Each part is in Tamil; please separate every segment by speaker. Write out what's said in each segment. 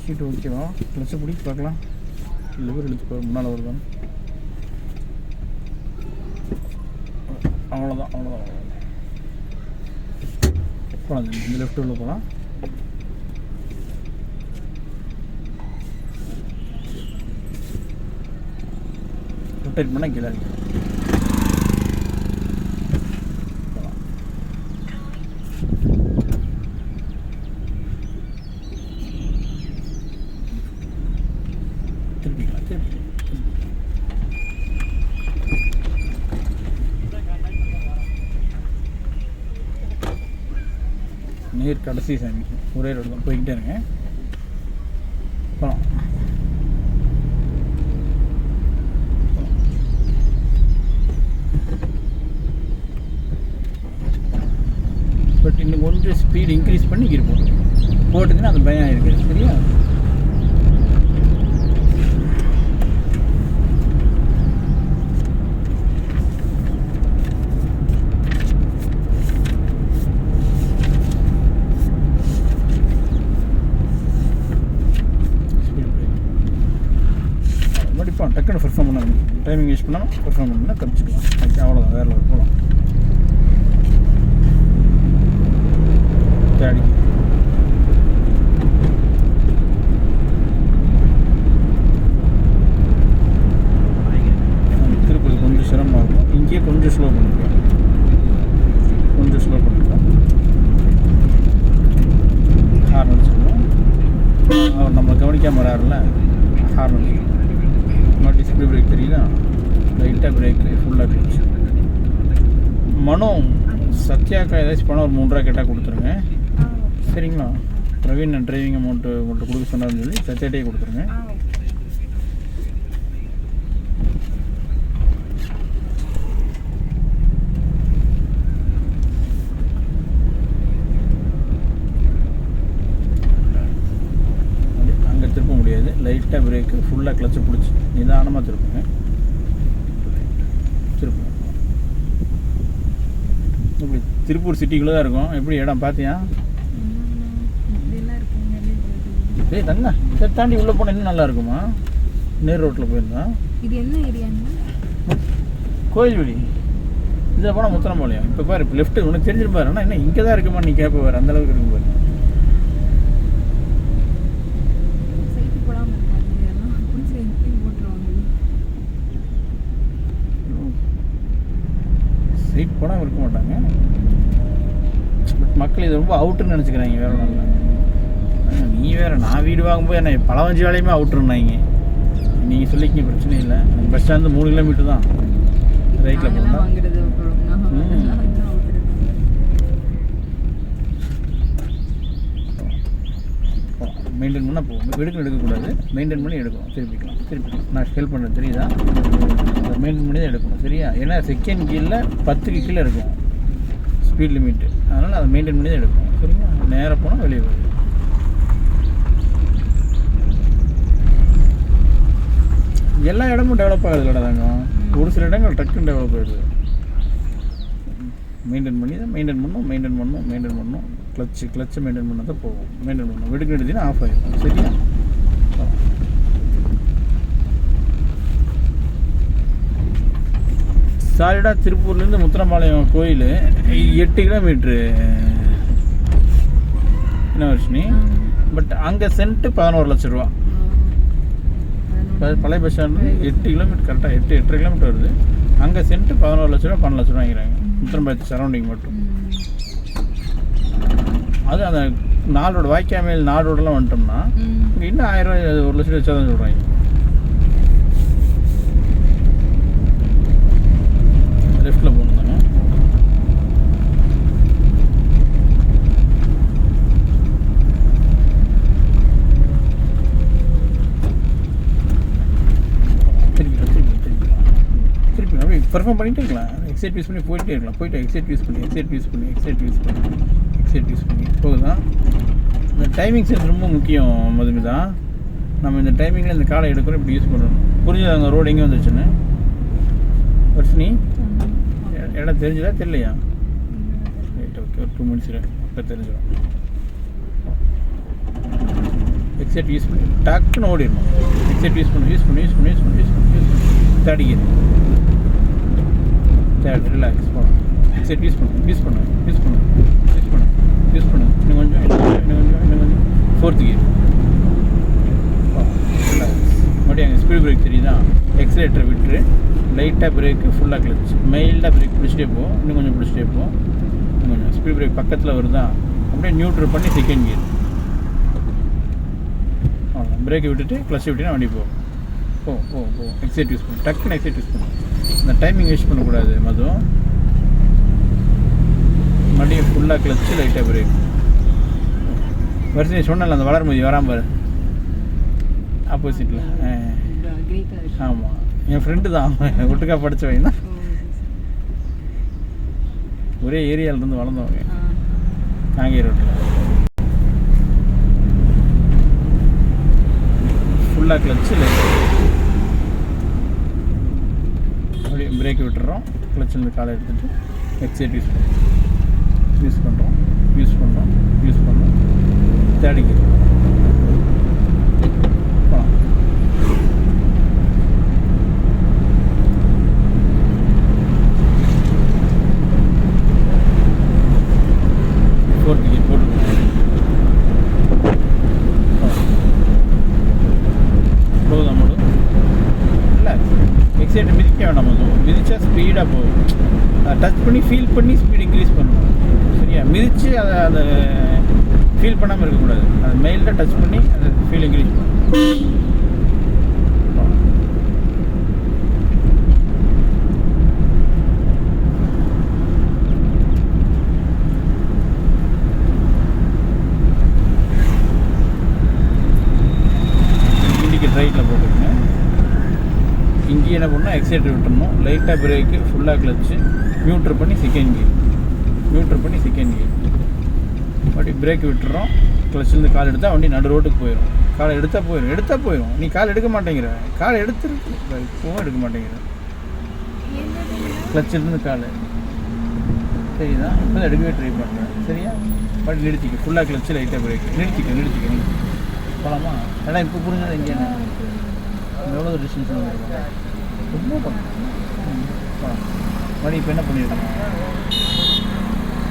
Speaker 1: சீட்டு ஓகேவா? கிளச்சை பிடிச்சி பார்க்கலாம். லிவர் இழுத்து முன்னால் வருதான். அவ்வளோதான் போகலாம். இந்த லெஃப்ட் உள்ள போகலாம். ரொட்டேட் பண்ணால் கீழே இருக்கு. நேர் கடைசி சாமி ஒரே ரோடு தான், போய்கிட்டே இருங்க. போகலாம். பட் இன்னும் கொஞ்சம் ஸ்பீடு இன்க்ரீஸ் பண்ணி இருப்போம். போட்டுதுன்னா அது பயம் இருக்குது. சரியா? டக்குன்னு பெர்ஃபார்ம் பண்ண டைமிங் யூஸ் பண்ணால் பெர்ஃபார்ம் பண்ணால் தப்பிச்சுக்கலாம். ஓகே, அவ்வளோதான். வேறு லெவல் போகலாம். தேடி திருப்பதி கொஞ்சம் சிரமமாக இருக்கும். இங்கேயே கொஞ்சம் ஸ்லோ பண்ணிக்கலாம். ஹார்ன் அடிச்சுக்கணும். அவர் நம்மளை கவனிக்காமல் வராருல, ஹார்ன் அடிச்சுக்கணும். டிஸ்பிளே பிரேக் தெரியுதா? லைட்டாக பிரேக்கு ஃபுல்லாக போயிடுச்சு. மனோ சத்யாக்கா ஏதாச்சும் பணம் ஒரு 3 ரூபா கேட்டால் கொடுத்துருங்க. சரிங்களா? பிரவீன் நான் டிரைவிங் அமௌண்ட்டு உங்கள்கிட்ட கொடுக்க சொன்னார்னு சொல்லி சத்யாட்டே கொடுத்துருங்க. அங்கே திருப்ப முடியாது. லைட்டாக பிரேக்கு ஃபுல்லாக கிளச்சை பிடிச்சி நிதானமாக திருப்புங்க. இப்படி திருப்பூர் சிட்டிக்குள்ளே தான் இருக்கும். எப்படி இடம் பார்த்தியா? ஏய் தங்க, இதை தாண்டி உள்ளே போனால் இன்னும் நல்லா இருக்குமா? நேர் ரோட்டில் போயிருந்தா.
Speaker 2: இது என்ன ஏரியாங்க?
Speaker 1: கோயில்வெளி. இதில் போனால் முத்தனம்பாளையம். இப்போ பாரு, இப்போ லெஃப்ட்டு உனக்கு தெரிஞ்சிருப்பாரு. ஆனால் என்ன இங்கே தான் இருக்குமா நீ கேட்ப பாரு, அந்தளவுக்கு இருக்கும் பாரு. சைட் போனால் இருக்க மாட்டாங்க. பட் மக்கள் இது ரொம்ப அவுட்டுன்னு நினச்சிக்கிறாங்க. வேறு ஒன்றும் இல்லை. நீ வேறு, நான் வீடு வாங்கும்போது என்ன பழவஞ்சி வேலையுமே அவுட்டுருந்தாங்க. நீங்கள் சொல்லிக்கிங்க, பிரச்சனை இல்லை. பஸ் ஸ்டாண்டு 3 கிலோமீட்டர் தான் ரைட்டில் போகணும். மெயின்டைன் பண்ணால் போகும். எடுக்கக்கூடாது. மெயின்டைன் பண்ணி எடுக்கணும். திருப்பி நான் ஹெல்ப் பண்ணுறேன். தெரியுதா? மெயின்டைன் பண்ணி தான் எடுக்கணும். சரியா? ஏன்னா செகண்ட் கீழில் 10க்கு கீழே இருக்கும் ஸ்பீட் லிமிட்டு. அதனால் அதை மெயின்டைன் பண்ணி தான் எடுக்கணும். சரிங்களா? நேராக போனால் வெளியே வரும். எல்லா இடமும் டெவலப் ஆகுது இல்லைடாங்க. ஒரு சில இடங்கள் டக்குன்னு டெவலப் ஆகிடுது. மெயின்டைன் பண்ணணும். கிளச்சை மெயின்டைன் பண்ணால் தான் போகும். மெயின்டைன் பண்ணணும். வெடுக்கு எடுத்தீங்கன்னா ஆஃப் ஆகிடும். சரியா? சாலிடாக திருப்பூர்லேருந்து முத்தனம்பாளையம் கோயில் 8 கிலோமீட்ரு என்ன வருஷனி. பட் அங்கே சென்ட்டு 11 லட்ச ரூபா. பழைய பஸ் ஸ்டாண்டு 8 கிலோமீட்டர், கரெக்டாக 8-8.5 கிலோமீட்டர் வருது. அங்கே சென்ட்டு 11 லட்ச ரூபா 12 லட்ச ரூபா வாங்கிறாங்க. முத்தனம்பாளையத்து சரௌண்டிங் மட்டும். அது அந்த நாளோட வாய்க்காமையில் நாடோடலாம் வந்துட்டோம்னா இங்கே இன்னும் 1000 ரூபாய் 1 லட்ச ரூபா வச்சா தான் சொல்கிறாங்க. லெஃப்டில் போகணும் தானே. திருப்பி அப்படியே பெர்ஃபார்ம் பண்ணிகிட்டே இருக்கலாம். எக்ஸைட் யூஸ் பண்ணி போயிட்டே இருக்கலாம். எக்ஸைட் யூஸ் பண்ணி போகுதான். இந்த டைமிங் சென்ஸ் ரொம்ப முக்கியம் மதுமிதா. நம்ம இந்த டைமிங்கில் இந்த காலை எடுக்கிறோம், இப்படி யூஸ் பண்ணுறோம். புரிஞ்சுதாங்க? ரோடு எங்கே வந்துச்சுன்னு வர்ஷினி இடம் தெரிஞ்சுதா தெரியலையா? Right, okay. ஒரு 2 மினிட்ஸ் இப்போ தெரிஞ்சிடும். எக்ஸைட் யூஸ் பண்ணி டக்குன்னு ஓடிடணும். எக்ஸைட் யூஸ் பண்ணி தேர்ட் கியர் தேர்ட் ரிலாக்ஸ் போகணும். எக்ஸைட் யூஸ் பண்ணு இன்னும் கொஞ்சம் ஃபோர்த் கியர் ரிலாக்ஸ். மறுபடியும் அங்கே ஸ்பீட் பிரேக் தெரியுதா? எக்ஸலேட்டரை விட்டுரு, லைட்டாக பிரேக்கு, ஃபுல்லாக கிளச், மைல்டாக பிரேக் பிடிச்சிட்டே போ, இன்னும் கொஞ்சம் பிடிச்சிட்டே போ, இன்னும் கொஞ்சம் ஸ்பீட் பிரேக் பக்கத்தில் வருதா அப்படியே நியூட்ரல் பண்ணி செகண்ட் கியர். அவ்வளோ பிரேக்கை விட்டுட்டு கிளச்சை விட்டுனா வண்டி போ. எக்ஸைட் யூஸ் பண்ணு, டக்குன்னு எக்ஸைட் யூஸ் பண்ணு. இந்த டைமிங் வேஸ்ட் பண்ணக்கூடாது மது. மறுபடியும் ஃபுல்லாக கிளச்சு, லைட்டாக பிரேக். வரிசை சொன்னல அந்த வளர்மதி வராமல் பாரு ஆப்போசிட்டில். ஆமாம், என் ஃப்ரெண்டு தான், ஒட்டுக்கா படித்தவங்க தான், ஒரே ஏரியாவிலேருந்து வளர்ந்தவங்க. காங்கேய ரோட்டில் ஃபுல்லாக கிளச்சு, லைட்டாக அப்படியே பிரேக் விட்டுறோம். கிளச்சிலேருந்து காலை எடுத்துகிட்டு எக்ஸைட் யூஸ் பண்ணுறோம் தேர்ட் கியர் போகலாம். ஃபோர்த் கியர் போட்டுருக்கோம். போதும் போதும் இல்லை, எக்ஸைட் மிதிக்க வேண்டாம். போதும் மிதிச்சா ஸ்பீடாக போகும். டச் பண்ணி ஃபீல் பண்ணி ஸ்பீட் இன்க்ரீஸ் பண்ணணும். சரியா? மிதித்து அதை ஃபீல் பண்ணாமல் இருக்கக்கூடாது. அது மைல்டாக டச் பண்ணி அதை ஃபீல் இன்க்ரீஸ் பண்ணணும். இண்டிகேட் ரைட்டில் போட்டுக்கோங்க. இங்கே என்ன பண்ணால் எக்ஸைட்டர் விட்டுறணும், லைட்டாக பிரேக்கு, ஃபுல்லாக கிளச்சு, நியூட்ரல் பண்ணி செகண்ட் கியர் அப்படி பிரேக் விட்டுறோம். கிளச்சிலேருந்து கால் எடுத்தால் வண்டி நடு ரோட்டுக்கு போயிடும். காலை எடுத்தால் போயிடும். நீ கால் எடுக்க மாட்டேங்கிற, கால் எடுத்துருக்கு இப்போவும் எடுக்க மாட்டேங்கிற. கிளச்சிலேருந்து கால் சரிதா? இப்போ தான் எடுக்கவே ட்ரை பண்ணுறேன். சரியா? பட் நிறுத்திக்க, ஃபுல்லாக கிளச்சு, லைட்டாக பிரேக், நிறுத்திக்க போகலாமா? ஏன்னா இப்போ புரிஞ்சது எங்கே எவ்வளோ டிஸ்டன்ஸ் வந்துருக்கோம், ரொம்ப போகலாம். மறுபடியும் இப்போ என்ன பண்ணியிருக்கோம்?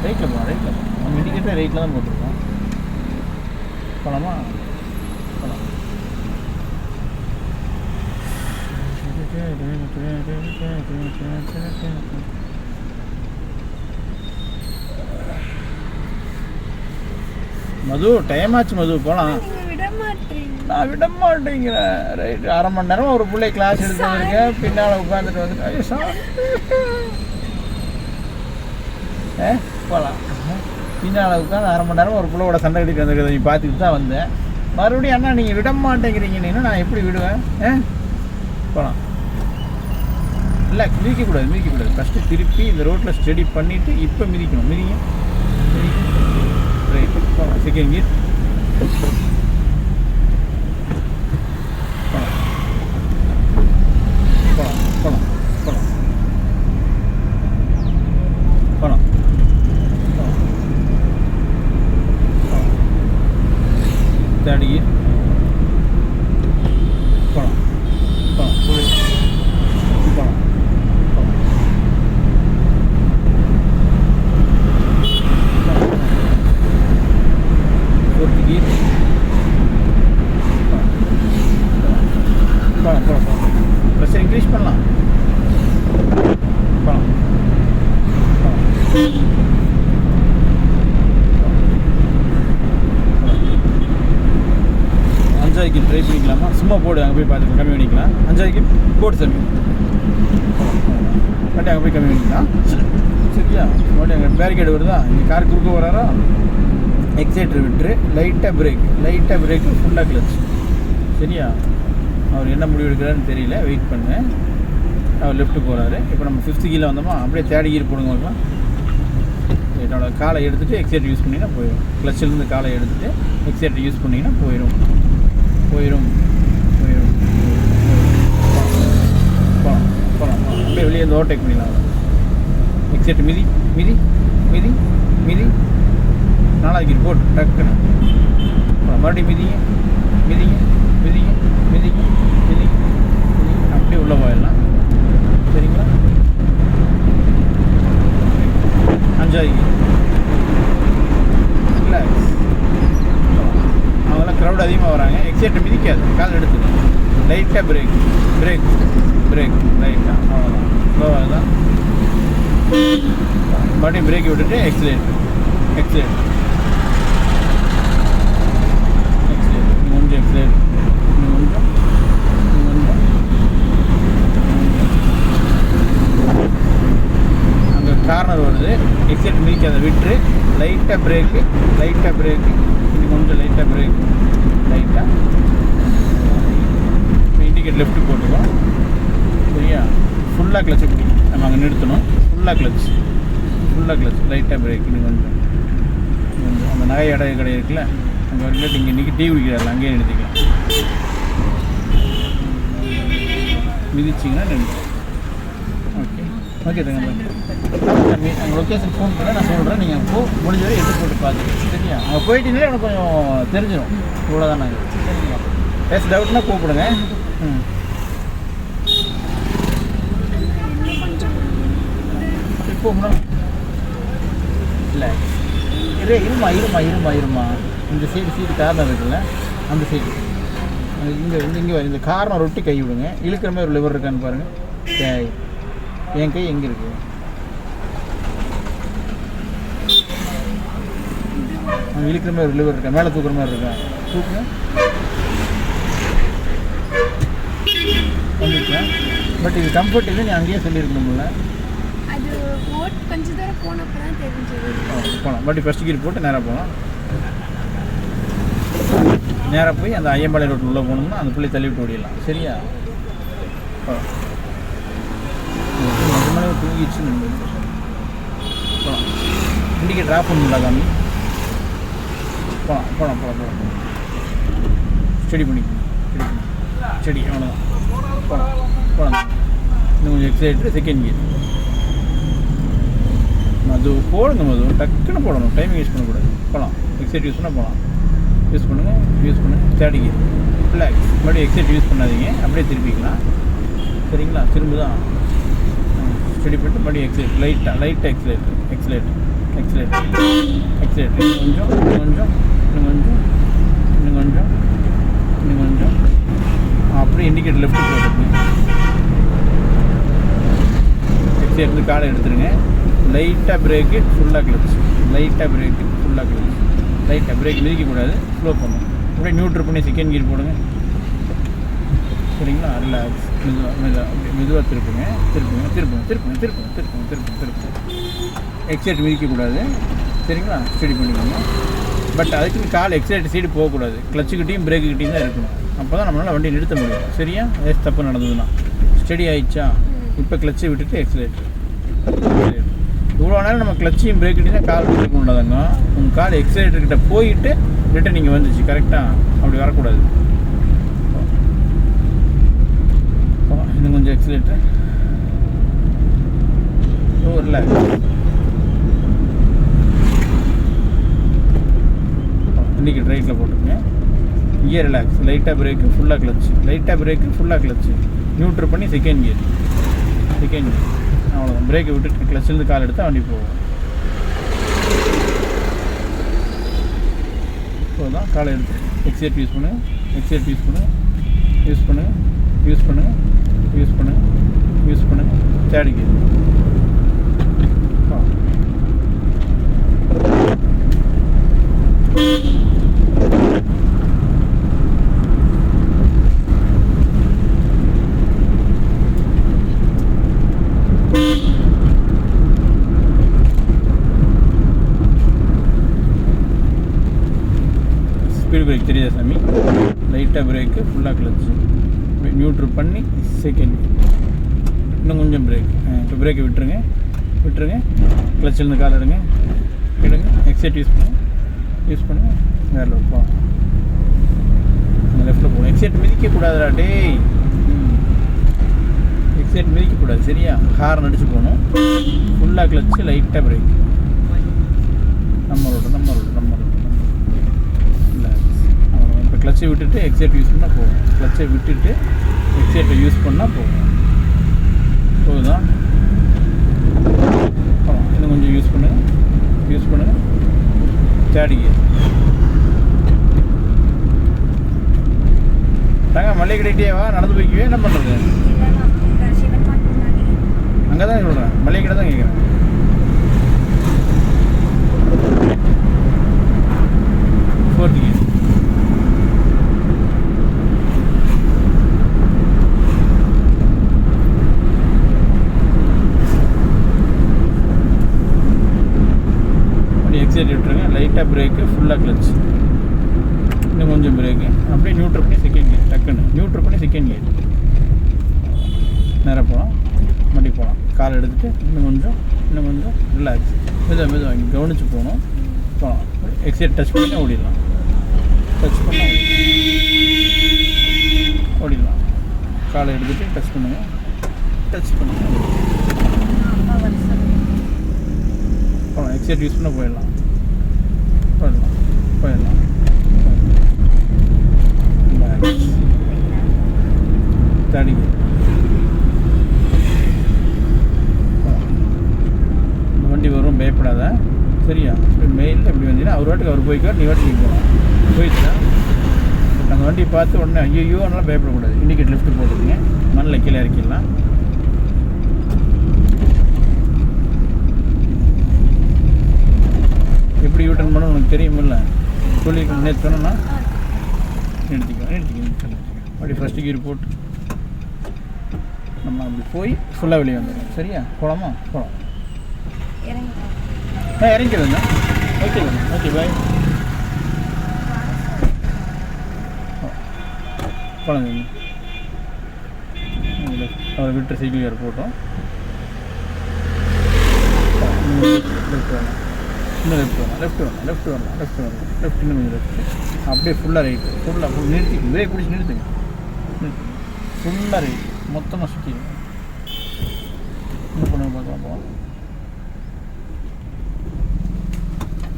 Speaker 1: ரைட்டில் போகலாம். நம்ம இண்டிகேட்டர் ரைட்டில் தான் போட்டிருக்கோம். போகலாமா? போகலாம். மது டைம் ஆச்சு மது, போகலாம். நான் விட மாட்டேங்கிறேன். ரைட்டு, அரை மணி நேரம் ஒரு பிள்ளை கிளாஸ் எடுத்து வந்திருக்கேன், பின்னால் உட்காந்துட்டு வந்துட்டு போகலாம். பின்னால் உட்காந்து அரை மணி நேரம் ஒரு பிள்ளையோட சண்டை கட்டிட்டு வந்துருக்குது, நீ பார்த்துட்டு தான் வந்தேன். மறுபடியும் அண்ணா நீங்கள் விட மாட்டேங்கிறீங்கன்னு நான் எப்படி விடுவேன்? போகலாம். இல்லை, மிதிக்கக்கூடாது. ஃபஸ்ட்டு திருப்பி இந்த ரோட்டில் ஸ்டடி பண்ணிவிட்டு இப்போ மிதிக்கணும். மிதிங்க. ரைட், போகலாம். செகண்ட் கியர் தேர்ட் கியர் போகலாம். ஃபோர்த் கியர் போகலாம். ப்ரெஷர் இன்க்ரீஸ் பண்ணலாம். போகலாம். 5வது கியர் ட்ரை பண்ணிக்கலாமா? சும்மா போடு, அங்கே போய் பார்த்துக்கலாம், கம்மி பண்ணிக்கலாம். 5வது கியர் போட்டு சாமி, வண்டி அங்கே போய் கம்மி பண்ணிக்கலாம். சரியா? வண்டி அங்கே பேரிகேடு வருதா, இங்கே கார் குறுக்க வராரா, எக்ஸைட்டர் விட்டுரு, லைட்டாக பிரேக்கு, ஃபுல்லாக கிளச். சரியா? அவர் என்ன முடிவு எடுக்கிறாருன்னு தெரியல, வெயிட் பண்ணு. அவர் லெஃப்ட்டு போகிறாரு. இப்போ நம்ம 5th கியரில் வந்தோமா, அப்படியே தேர்ட் கியர் போடுங்க பார்க்கலாம். என்னோட காலை எடுத்துகிட்டு எக்ஸைட்டர் யூஸ் பண்ணிங்கன்னா போயிடும். கிளச்சிலேருந்து காலை எடுத்துகிட்டு எக்ஸைட்டர் யூஸ் பண்ணிங்கன்னா போயிடும். போகலாம். அப்படியே வெளியே வந்து ஓவர்டேக் பண்ணிடலாம். எக்ஸைட்டர் மிதி. 4வது கியர் போட்டு டக்குன்னு மறுபடியும் மிதிங்க. மிதிங்க மிதிங்க மிதிங்க மிதிங்க மிதிங்க அப்படியே உள்ளே போயிடலாம். சரிங்களா? 5வது கியர். ரிலாக்ஸ். அவங்களாம் க்ரௌட் அதிகமாக வராங்க. எக்ஸைட்டை மிதிக்காது, கால் எடுத்துது. லைட்டாக பிரேக் பிரேக் பிரேக் லைட்டாக, அவ்வளோதான். ஸ்லோவாக தான். மறுபடியும் பிரேக்கை விட்டுட்டு எக்ஸலேட் எக்ஸலேட் எக்ஸலேட். கொஞ்சம் எக்ஸலேட், கொஞ்சம் கொஞ்சம். அங்கே கார்னர் வருது, எக்ஸலேட் மிதிக்காத, விட்டு லைட்டாக பிரேக்கு லைட்டாக பிரேக்கு. இன்னும் கொஞ்சம் லைட்டாக பிரேக் லைட்டாக. இண்டிகேட் லெஃப்ட்டு போட்டுக்கோம். சரியா? ஃபுல்லாக கிளச்சு பிடி. நம்ம அங்கே நிறுத்தணும். ஃபுல்லாக கிளச் லைட்டாக பிரேக். இன்னும் கொஞ்சம் கொஞ்சம் அந்த நகை கடை இருக்குல்ல, அங்கே வரைக்கும் இங்கே இன்றைக்கி டீ குடிக்கிறார்கள், அங்கேயே நிறுத்திக்கலாம். மிதிச்சிங்கன்னா நிறுத்தி. ஓகே ஓகே தங்க. அங்கே லொக்கேஷன் ஃபோன் பண்ண நான் சொல்கிறேன். நீங்கள் முடிஞ்ச வரை எடுத்து போட்டு பார்த்துட்டு. சரியா? அங்கே போயிட்டீங்களே எனக்கு கொஞ்சம் தெரிஞ்சிடும். இவ்வளோ தான் நாங்கள். சரிங்களா? ஏதாச்சும் டவுட்னா கூப்பிடுங்க. இப்போ இல்லை இருமா இந்த சீட்டு கார்னர் இருக்குல்ல, அந்த சீட்டு இங்கே இந்த கார்னர் ஒட்டி கை விடுங்க. இழுக்கிற மாதிரி ஒரு லிவர் இருக்கான்னு பாருங்கள். என் கை எங்கே இருக்குது? இழுக்கிற மாதிரி ஒரு லிவர் இருக்கா, மேலே தூக்குற மாதிரி இருக்கா? தூக்குங்க. வந்துருக்கேன். பட் இது கம்ஃபர்ட் இல்லை, நீ அங்கேயே சொல்லியிருக்கணும்ல.
Speaker 2: கொஞ்சம் தூரம் போனப்போ தான் தெரிஞ்சது.
Speaker 1: போகலாம். பட் ஃபஸ்ட் கீர் போட்டு நேராக போகலாம். நேராக போய் அந்த ஐயம்பாளையம் ரோட்டில் உள்ளே போகணும்னா அந்த புள்ளி தள்ளி விட்டு ஓடிடலாம். சரியா? தூங்கிடுச்சு. போகலாம். இண்டிகேட் ட்ராப் பண்ணுங்களா காமி? போகலாம். ஸ்டடி பண்ணிக்கணும். ஸ்டடி அவ்வளோதான். போகலாம். இன்னும் கொஞ்சம் எக்ஸைட்டு. செகண்ட் கியர் மது போடுங்க. மது டக்குன்னு போடணும், டைமிங் யூஸ் பண்ணக்கூடாது. போகலாம். எக்ஸைட் யூஸ் பண்ணால் போகலாம். யூஸ் பண்ணுங்கள். Third gear. ரிலாக்ஸ். மறுபடியும் எக்ஸைட் யூஸ் பண்ணாதீங்க, அப்படியே திருப்பிக்கலாம். சரிங்களா? திரும்ப தான் ஸ்டடி பண்ணிட்டு மறுபடியும் எக்ஸைட் லைட்டாக எக்ஸலேட். இன்னும் கொஞ்சம் அப்படியே இண்டிகேட்டர் லெஃப்ட் போட்டுருங்க. எக்ஸைட் காலை எடுத்துருங்க. லைட்டாக பிரேக்கு, ஃபுல்லாக கிளச். லைட்டாக பிரேக் மிதிக்கக்கூடாது, ஸ்லோ பண்ணணும். அப்படியே நியூட்ரல் பண்ணி செகண்ட் கியர் போடுங்க. சரிங்களா? ரிலாக்ஸ். மெதுவாக திருப்புங்க. எக்ஸைட் மிதிக்கக்கூடாது. சரிங்களா? ஸ்டடி பண்ணிக்கோங்க. பட் அதுக்குன்னு கால் எக்ஸைட் சைடு போகக்கூடாது. கிளச்சுக்கிட்டையும் பிரேக்குக்கிட்டையும் தான் இருக்கணும். அப்போ தான் நம்மளால் வண்டி நிறுத்த முடியும். சரியா? ஏதாச்சும் தப்பு நடந்ததுன்னா. ஸ்டடி ஆகிடுச்சா? இப்போ கிளச்சை விட்டுட்டு எக்ஸலேட். இவ்வளோ நேரம் நம்ம கிளச்சையும் பிரேக்கிட்டையும் தான் கால் விட்டுருக்க முடியாதாங்க. உங்கள் கால் எக்ஸலேட்டர்கிட்ட போயிட்டு ரிட்டன் நீங்கள் வந்துச்சு. கரெக்டாக? அப்படி வரக்கூடாது. இன்னும் கொஞ்சம் எக்ஸலேட்டர். இல்லை இன்றைக்கி ரைட்டில் போட்டுருங்க. இங்கே ரிலாக்ஸ். லைட்டாக பிரேக்கு, ஃபுல்லாக கிளச்சு. நியூட்ரல் பண்ணி செகண்ட் கியர். அவ்வளோதான். பிரேக்கை விட்டுட்டு கிளச்சிலேருந்து கால் எடுத்தால் வண்டி போகும். இப்போ தான் காலை எடுத்து எக்ஸைட் யூஸ் பண்ணுங்க. Third gear. ஸ்பீடு பிரேக் தெரியுதா சாமி? லைட்டாக பிரேக்கு, ஃபுல்லாக கிளச்சு. நியூட்ரல் பண்ணி செகண்ட். இன்னும் கொஞ்சம் பிரேக். இப்போ பிரேக்கை விட்டுருங்க. கிளச்சிலேருந்து கால் எடுங்க. எக்ஸைட் யூஸ் பண்ணுங்க. வேறு போகலாம். அந்த லெஃப்ட்டில் போகணும். எக்ஸைட் மிதிக்கக்கூடாதுடா டேய். எக்ஸைட் மிதிக்கக்கூடாது. சரியா? ஹார்ன் அடிச்சு போகணும். ஃபுல்லாக கிளச்சு, லைட்டாக பிரேக். நம்ம ரோடு. இல்லை, இப்போ கிளச்சை விட்டுட்டு எக்ஸைட் யூஸ் பண்ணால் போகும். கிளச்சை விட்டுட்டு எக்ஸைட்டை யூஸ் பண்ணால் போகும். போகுதா? இன்னும் கொஞ்சம் யூஸ் பண்ணுங்க. Third gear. தாங்க மல்லிகை கடைக்கிட்டே வா, நடந்து போய்க்குவே. என்ன பண்ணுறது? அங்கே தான் சொல்கிறேன், மல்லிகை கடை தான் கேட்குறேன். Fourth gear. எக்ஸைட் விட்டுருங்க. லைட்டாக பிரேக்கு, ஃபுல்லாக கிளச். இன்னும் கொஞ்சம் பிரேக்கு. அப்படியே நியூட்ரல் பண்ணி செகண்ட் கியர். டக்குன்னு நியூட்ரல் பண்ணி செகண்ட் கியர். நேராக போகலாம், மறுபடி போகலாம். கால் எடுத்துகிட்டு இன்னும் கொஞ்சம் ரிலாக்ஸ். மெதுவாக இங்கே கவனித்து போகலாம். எக்ஸைட் டச் பண்ணி ஓடிடலாம். டச் பண்ண ஓடிடலாம். காலை எடுத்துகிட்டு டச் பண்ணுங்கள். போகலாம். எக்ஸைட் யூஸ் பண்ண போயிடலாம். தடிங்க. இந்த வண்டி வரும், பயப்படாத. சரியா? இப்படி மெயிலில் இப்படி வந்தீங்கன்னா அவர் வாட்டுக்கு அவர் போய்க்கார், நீ வாட்டுக்கு போகலாம். போயிடுச்சா? பட் அந்த வண்டியை பார்த்து உடனே ஐயோ அதெல்லாம் பயப்படக்கூடாது. இண்டிகேட் லெஃப்ட் போட்டுருங்க. மண்ணில் கீழே இறக்கிடலாம். எப்படி யூட்டன் பண்ண உனக்கு தெரியுமில்ல? சொல்லியிருக்க நேற்று சொன்னோன்னா நிறுத்திக்கலாம். அப்படி ஃபஸ்ட்டு கீர் போட்டு நம்ம அப்படி போய் ஃபுல்லாக வெளியே வந்துடுவோம். சரியா? போகலாமா? போகலாம். இறங்கிக்கிறதுங்க. Okay bye. போகலாங்க. அவரை விட்டு சைக்கிள் கார் போட்டோம். இன்னும் லெஃப்ட் வரலாம். இன்னும் கொஞ்சம் லெஃப்ட். அப்படியே ஃபுல்லாக ரைட்டு. ஃபுல்லாக நிறுத்திக்கணும். பிரேக் பிடிச்சி நிறுத்துங்க. ஃபுல்லாக ரைட்டு. மொத்தமாக சுற்றிடுங்க. இன்னும் பண்ண பார்க்கலாம்.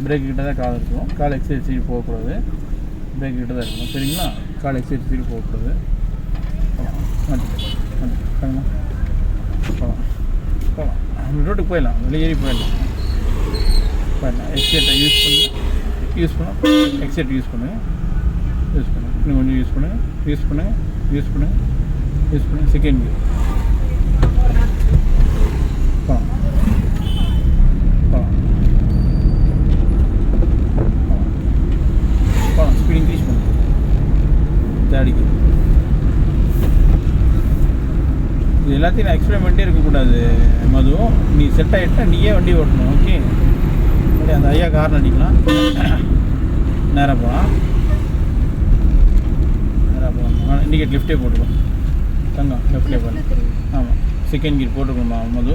Speaker 1: பிரேக் கிட்ட தான் கால் இருக்கும். கால் எக்ஸைட் சைடு போகக்கூடாது. பிரேக் கிட்ட தான் இருக்கணும். சரிங்களா? கால் எக்ஸைட் சைடு போகக்கூடாது. போகலாம். ரோட்டுக்கு போயிடலாம். வெளியேறி போயிடலாம். எக்ஸைட்டை யூஸ் பண்ண எக்ஸைட் யூஸ் பண்ணுங்கள். இன்னும் கொஞ்சம் யூஸ் பண்ணுங்கள். Second gear. போகலாம். ஸ்பீட் இன்க்ரீஸ் பண்ணுங்க. Third gear. இது எல்லாத்தையும் நான் எக்ஸ்பிளைன் பண்ணிட்டே இருக்கக்கூடாது மது. நீ செட் ஆகிட்டா நீயே வண்டி ஓட்டணும். ஓகே? அந்த ஐயா கார் அடிக்கலாம். நேராக போகலாம். இண்டிகேட் லெஃப்டே போட்டுக்கலாம். தங்கம் லெஃப்ட்லேயே போகலாம். ஆமாம், செகண்ட் கீர் போட்டுக்கணுமா மது?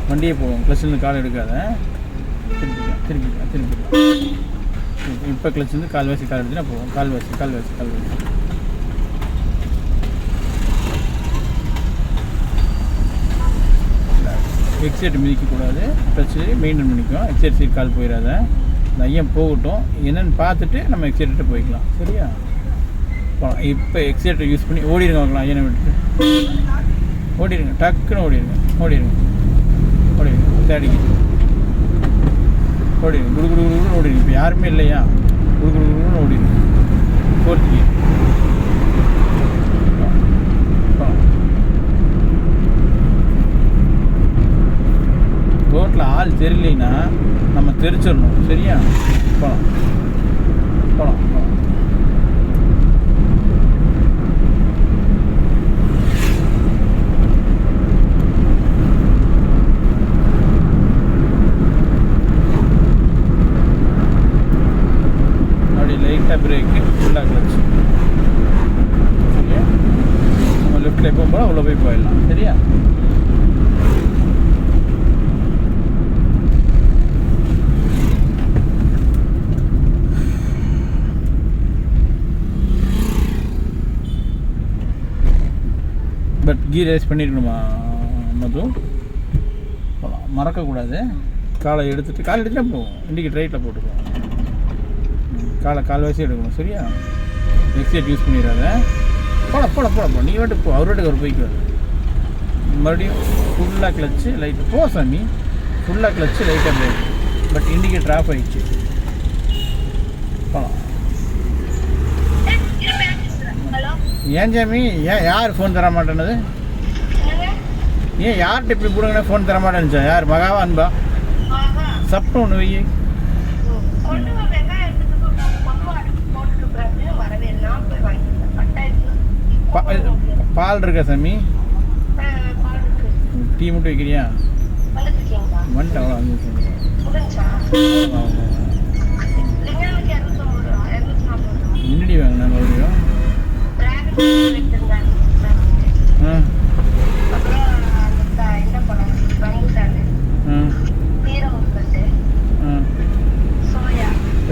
Speaker 1: வண்டியே போகும். கிளச்சிலேருந்து கால் எடுக்காத. திருப்பிக்கலாம். இப்போ கிளச்சிலேருந்து கால் எடுத்துனா போகும். கால் வாசி. எக்ஸைட் மிதிக்கக்கூடாது. டச்சு மெயின்டைன் பண்ணிக்கும். எக்ஸைட் சைடு கால் போயிடாத. இந்த ஐயம் போகட்டும். என்னென்னு பார்த்துட்டு நம்ம எக்ஸைட்டை போய்க்கலாம். சரியா? போகலாம். இப்போ எக்ஸைட்டை யூஸ் பண்ணி ஓடிடுங்க. வாங்கலாம். ஐயனை விட்டுட்டு ஓடிடுங்க. டக்குன்னு ஓடிடுங்க. தேடிக்கு ஓடிடுங்க. குடுகுடுன்னு ஓடிடுங்க. இப்போ யாருமே இல்லையா? குடுகுடுன்னு ஓடிடுங்க. Fourth gear. ரோட்டில் ஆள் தெரியலைன்னா நம்ம தெரிச்சிடணும். சரியா? போகலாம். அப்படி லைட்டாக பிரேக்கு, ஃபுல்லாக கிளச்சு. சரியா? நம்ம லெஃப்டில் எப்போ போனால் உள்ள போய் போயிடலாம். சரியா? பட் கீர் ரைஸ் பண்ணியிருக்கணுமா மது? போகலாம். மறக்கக்கூடாது. காலை எடுத்துகிட்டு போவோம். இண்டிகேட் ரைட்டில் போட்டுக்குவோம். கால்வாசி எடுக்கணும். சரியா? எக்ஸைட் யூஸ் பண்ணிடாத. போட நீ வாட்டு போ, அவர் வாட்டுக்கு அவர் போய்க்குவார். மறுபடியும் ஃபுல்லாக கிளச்சு லைட்டு போ சாமி. ஃபுல்லாக கிளச்சு லைட்டாக பிரேக். பட் இண்டிகேட்டர் ஆஃப் ஆகிடுச்சு. போகலாம். ஏன் சாமி, ஏன் யார் ஃபோன் தர மாட்டேன்னது? ஏன் யார்கிட்ட இப்படி போடுங்கன்னா ஃபோன் தர மாட்டேன்னுச்சா? யார், மகாவா அன்பா? சப்னு ஒன்று வை. பால் இருக்கா சாமி? டீ மட்டும் வைக்கிறியா? வந்துட்டு அவ்வளோ என்னடி வாங்கினா மறுபடியும்?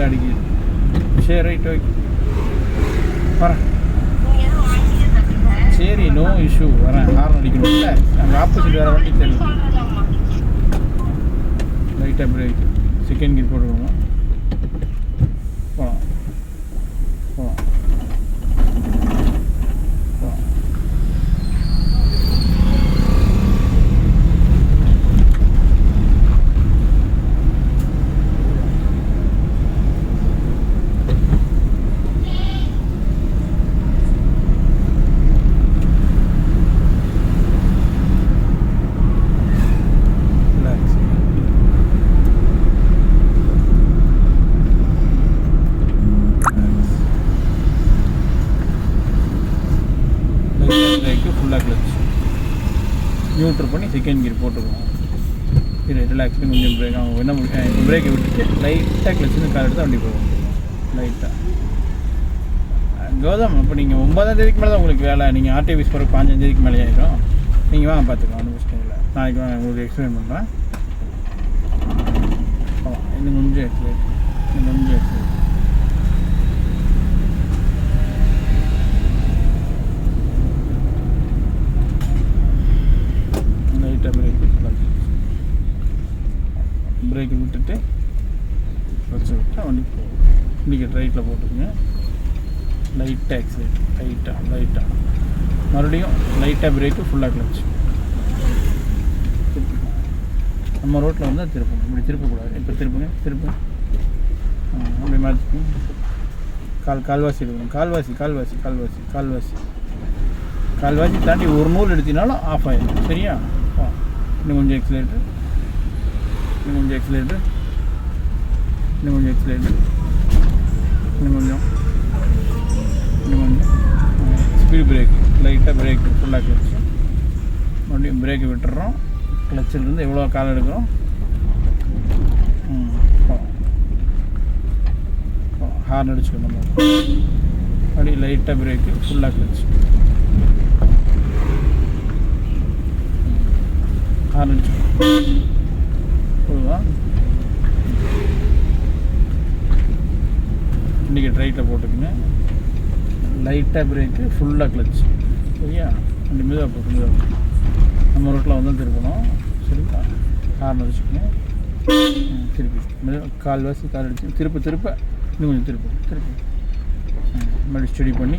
Speaker 1: அடிக்குது. சரி ரைட் ஓகே வரேன். சரி நோ இஷ்யூ வரேன். ஹார்ன் அடிக்கணும்ல, அங்கே ஆப்போசிட் வேறு வண்டி தெரியும். லைட்டாக பிரேக், செகண்ட் கியர் போட்டுக்கோங்க. போகலாம். ஃபுல்லாக கிளச் நியூட்ரல் பண்ணி செகண்ட் கியர் போட்டுருவோம். இது ரிலாக்ஸ் பண்ணி கொஞ்சம் பிரேக் ஆகும். என்ன பிரேக்கை விட்டுட்டு லைட்டாக கிளச்சுன்னு கார் எடுத்து வண்டி போவோம். லைட்டாக கௌதம், இப்போ நீங்கள் 9ஆம் தேதிக்கு மேலே தான் உங்களுக்கு வேலை. நீங்கள் ஆர்டிபிஎஸ் போகிற 5ஆம் தேதிக்கு மேலே ஆகிடும். நீங்கள் வாங்க பார்த்துக்கலாம், ஒன்றும் பிரச்சனை இல்லை. நாளைக்கு வாங்க, உங்களுக்கு எக்ஸ்பிளைன் பண்ணுறேன். இன்னும் கொஞ்சம் எக்ஸ்பிளைன். பிரேக்கை விட்டுட்டு வச்சு விட்டால் வண்டி போகும். இண்டிகேட்டர் ரைட்டில் போட்டுருங்க. லைட்டாக எக்ஸைட், லைட்டாக மறுபடியும் லைட்டாக பிரேக்கு, ஃபுல்லாக கிளச்சு. நம்ம ரோட்டில் வந்து திருப்பணும். இப்படி திருப்பக்கூடாது. இப்போ திருப்புங்க. அப்படி மாற்றிக்கணும். கால்வாசி எடுக்கணும். கால்வாசி தாண்டி ஒரு நூல் எடுத்தினாலும் ஆஃப் ஆகிடும். சரியா? இன்னும் கொஞ்சம் எக்ஸிலேட்டர். இன்னும் கொஞ்சம் ஸ்பீட் பிரேக், லைட்டாக பிரேக், ஃபுல்லாக கிளச்சு. மறுபடியும் பிரேக்கை விட்டுறோம். கிளச்சிலேருந்து எவ்வளோ கால் எடுக்கிறோம். ஹார்ன் அடிச்சுக்கணும். அப்படியே லைட்டாக பிரேக்கு, ஃபுல்லாக கிளச்சு. ஹார்ன் அடிச்சுக்கணும். போதுவா? இண்டிகேட்டர் ரைட்டில் போட்டுக்குங்க. லைட்டாக பிரேக்கு, ஃபுல்லாக கிளச்சு. சரியா? ரெண்டு மெதுவாக போட்டு நம்ம ரோட்டில் வந்து திருப்பணும். சரிங்களா? ஹார்ன் அடிச்சுக்கோங்க. திருப்பி கால்வாசி கால் அடிச்சு திருப்ப இன்னும் கொஞ்சம் திருப்பி மறுபடியும் ஸ்டடி பண்ணி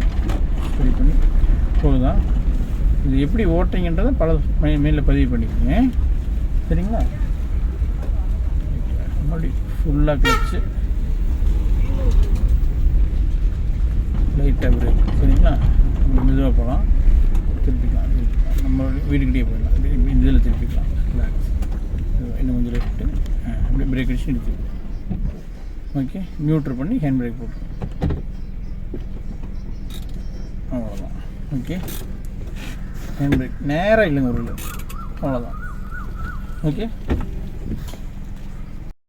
Speaker 1: போதுதான். இது எப்படி ஓட்டுறீங்கன்றதை பல மெயிலில் பதிவு பண்ணிக்கோங்க. சரிங்களா? மறுபடியும் ஃபுல்லாக கிளச்சு, லைட்டாக பிரேக். சரிங்களா? மெதுவாக போகலாம். திருப்பிக்கலாம். நம்ம வீட்டுக்கிட்டே போயிடலாம். இதில் திருப்பிக்கலாம். ரிலாக்ஸ். இன்னும் கொஞ்சம் லெஃப்ட்டு. அப்படியே பிரேக் அடிச்சு எடுத்து. ஓகே, நியூட்ரல் பண்ணி ஹேண்ட் பிரேக் போட்டு. அவ்வளோதான். ஓகே, ஹேண்ட் பிரேக் நேராக இல்லைங்க ஒரு அவ்வளோதான். ஓகே.